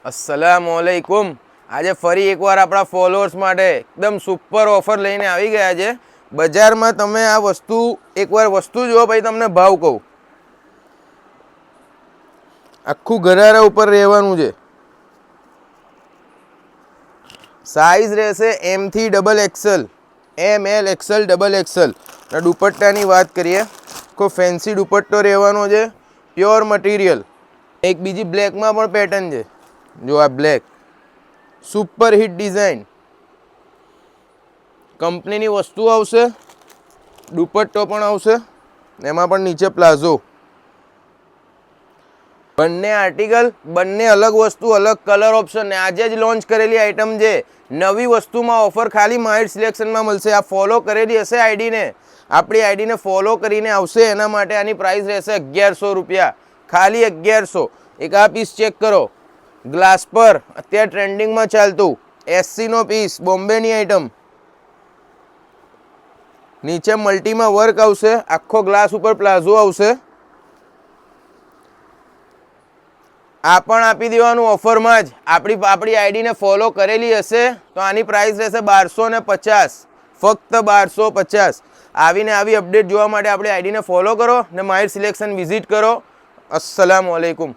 अस्सलामुअलैकुम। आज फरी एक बार अपना फॉलोअर्स माटे एकदम सुपर ऑफर लईने आवी गया छे। बजार में तमे आ वस्तु एक बार वस्तु जो भाई तमने भाव कहूं, आखू घरारा ऊपर रहेवानुं छे। साइज रहेशे एम थी double XL, M L XL double XL. दुपट्टानी वात करीए को फैंसी दुपट्टो रहेवानो छे, प्योर मटीरियल। एक बीजी ब्लेक में पण पेटर्न छे, जो आ black super hit design company नी वस्तु आवशे, दुपट्टो पण आवशे, एमां पण नीचे प्लाझो। बंने आर्टिकल बंने अलग वस्तु अलग कलर ऑप्शन ने आज ज लॉन्च करेली आइटम जे नवी वस्तु में ऑफर खाली माइट सिलेक्शन में मळशे। आ फॉलो करेली हशे आईडी ने, आपणी आईडी ने फॉलो करीने आवशे एना माटे आनी प्राइस रहेशे 1100 रुपया, खाली 1100। एक आ पीस चेक करो, ग्लास पर अत्यारे ट्रेंडिंग में चालतुं एससी नो पीस, बॉम्बे नी आइटम। नीचे मल्टी में वर्क आवशे, आखो ग्लास ऊपर प्लाझो आवशे। आ पण आपी देवानुं ऑफर में ज। आपणी आईडी ने फॉलो करेली हशे तो आनी प्राइस रहेशे 1250, फक्त 1250। आवीने आवी अपडेट जोवा माटे आपणी आईडी ने फॉलो करो ने माइट सिलेक्शन विजिट करो। अस्सलामु अलैकुम।